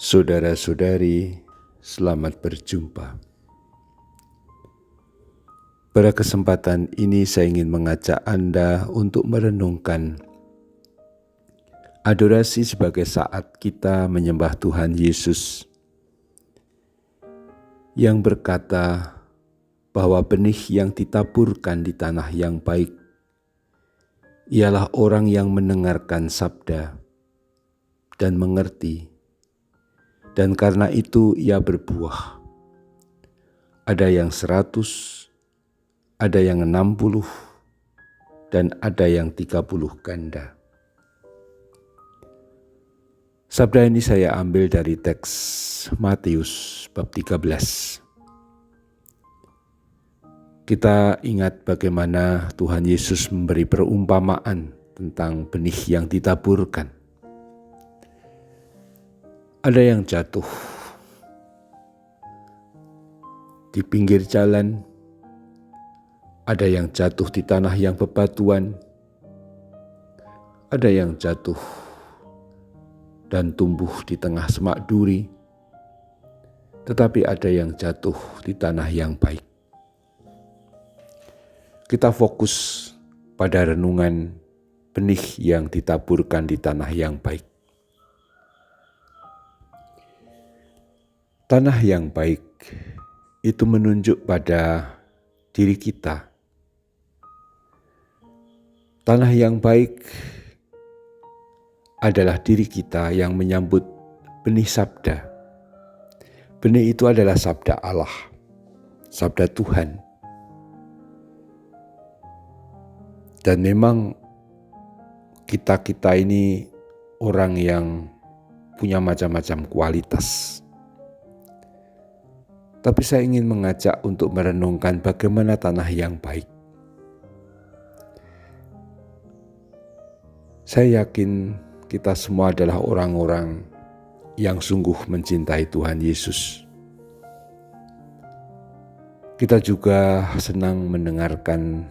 Saudara-saudari, selamat berjumpa. Pada kesempatan ini saya ingin mengajak Anda untuk merenungkan adorasi sebagai saat kita menyembah Tuhan Yesus yang berkata bahwa benih yang ditaburkan di tanah yang baik ialah orang yang mendengarkan sabda dan mengerti. Dan karena itu ia berbuah. Ada yang 100, ada yang 60, dan ada yang 30 ganda. Sabda ini saya ambil dari teks Matius bab 13. Kita ingat bagaimana Tuhan Yesus memberi perumpamaan tentang benih yang ditaburkan. Ada yang jatuh di pinggir jalan, ada yang jatuh di tanah yang bebatuan, ada yang jatuh dan tumbuh di tengah semak duri, tetapi ada yang jatuh di tanah yang baik. Kita fokus pada renungan benih yang ditaburkan di tanah yang baik. Tanah yang baik itu menunjuk pada diri kita. Tanah yang baik adalah diri kita yang menyambut benih sabda. Benih itu adalah sabda Allah, sabda Tuhan. Dan memang kita ini orang yang punya macam-macam kualitas. Tapi saya ingin mengajak untuk merenungkan bagaimana tanah yang baik. Saya yakin kita semua adalah orang-orang yang sungguh mencintai Tuhan Yesus. Kita juga senang mendengarkan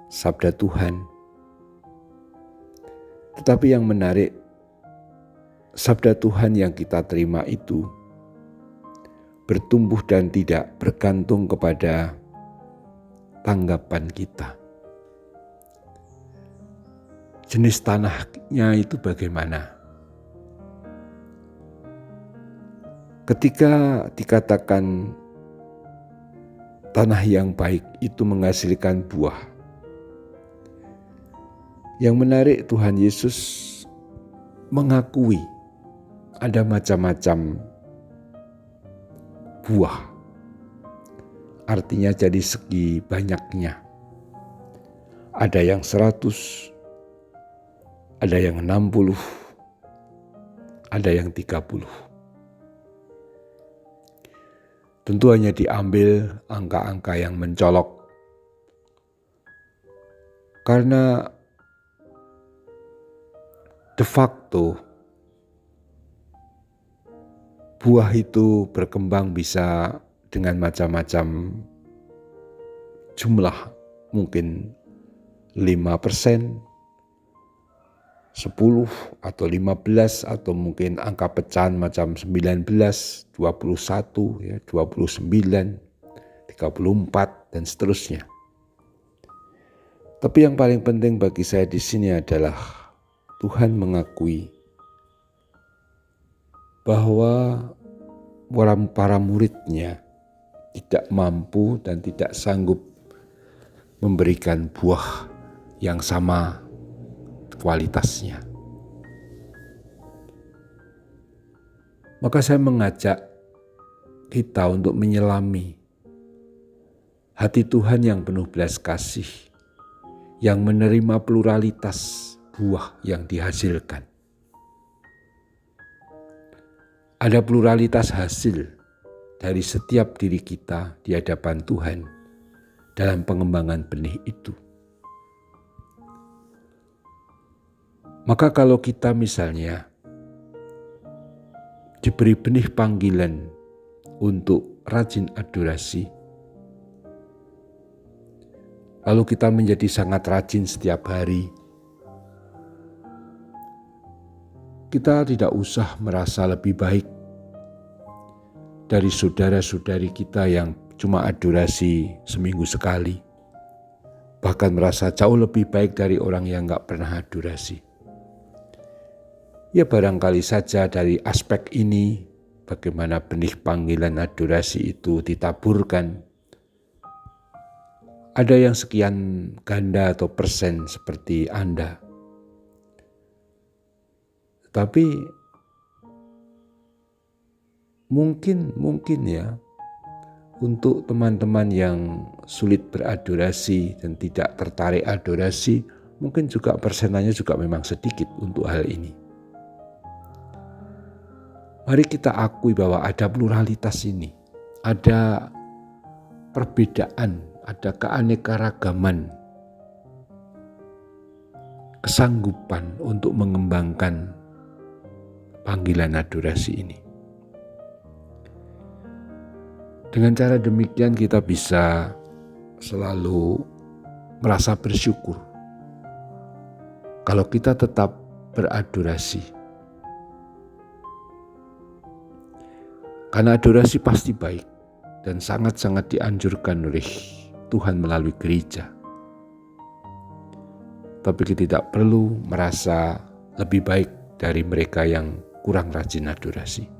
sabda Tuhan. Tetapi yang menarik, sabda Tuhan yang kita terima itu bertumbuh dan tidak bergantung kepada tanggapan kita. Jenis tanahnya itu bagaimana? Ketika dikatakan tanah yang baik itu menghasilkan buah, yang menarik Tuhan Yesus mengakui ada macam-macam buah, artinya dari segi banyaknya. Ada yang 100, ada yang 60, ada yang 30. Tentu hanya diambil angka-angka yang mencolok. Karena de facto buah itu berkembang bisa dengan macam-macam jumlah, mungkin 5%, 10 atau 15 atau mungkin angka pecahan macam 19, 21, 29, 34 dan seterusnya. Tapi yang paling penting bagi saya di sini adalah Tuhan mengakui bahwa para muridnya tidak mampu dan tidak sanggup memberikan buah yang sama kualitasnya. Maka saya mengajak kita untuk menyelami hati Tuhan yang penuh belas kasih, yang menerima pluralitas buah yang dihasilkan. Ada pluralitas hasil dari setiap diri kita di hadapan Tuhan dalam pengembangan benih itu. Maka kalau kita misalnya diberi benih panggilan untuk rajin adorasi, lalu kita menjadi sangat rajin setiap hari, kita tidak usah merasa lebih baik dari saudara-saudari kita yang cuma adorasi seminggu sekali, bahkan merasa jauh lebih baik dari orang yang gak pernah adorasi. Ya barangkali saja dari aspek ini, bagaimana benih panggilan adorasi itu ditaburkan. Ada yang sekian ganda atau persen seperti Anda. Tapi mungkin ya, untuk teman-teman yang sulit beradorasi dan tidak tertarik adorasi, mungkin juga persenannya juga memang sedikit untuk hal ini. Mari kita akui bahwa ada pluralitas ini, ada perbedaan, ada keanekaragaman, kesanggupan untuk mengembangkan panggilan adorasi ini. Dengan cara demikian kita bisa selalu merasa bersyukur kalau kita tetap beradorasi. Karena adorasi pasti baik dan sangat-sangat dianjurkan oleh Tuhan melalui gereja. Tapi kita tidak perlu merasa lebih baik dari mereka yang kurang rajin adorasi.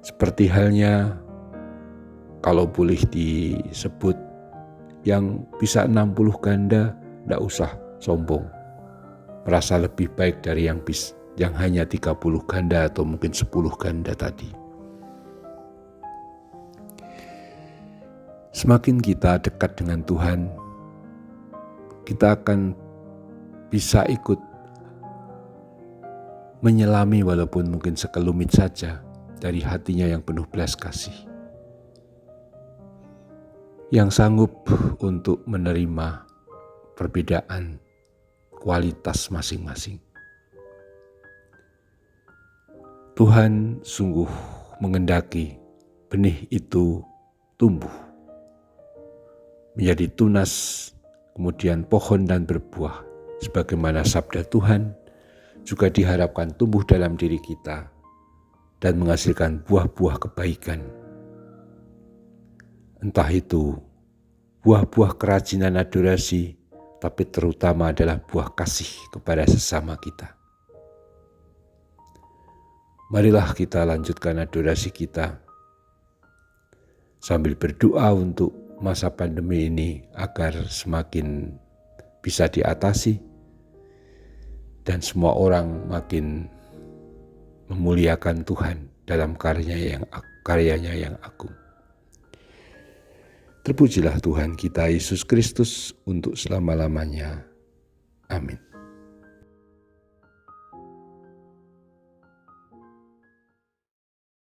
Seperti halnya kalau boleh disebut yang bisa 60 ganda, tidak usah sombong. Merasa lebih baik dari yang hanya 30 ganda atau mungkin 10 ganda tadi. Semakin kita dekat dengan Tuhan, kita akan bisa ikut menyelami walaupun mungkin sekelumit saja dari hatinya yang penuh belas kasih, yang sanggup untuk menerima perbedaan kualitas masing-masing. Tuhan sungguh mengendaki benih itu tumbuh, menjadi tunas, kemudian pohon dan berbuah, sebagaimana sabda Tuhan juga diharapkan tumbuh dalam diri kita dan menghasilkan buah-buah kebaikan. Entah itu buah-buah kerajinan adorasi, tapi terutama adalah buah kasih kepada sesama kita. Marilah kita lanjutkan adorasi kita sambil berdoa untuk masa pandemi ini agar semakin bisa diatasi dan semua orang makin memuliakan Tuhan dalam karyanya yang agung. Terpujilah Tuhan kita Yesus Kristus untuk selama-lamanya. Amin.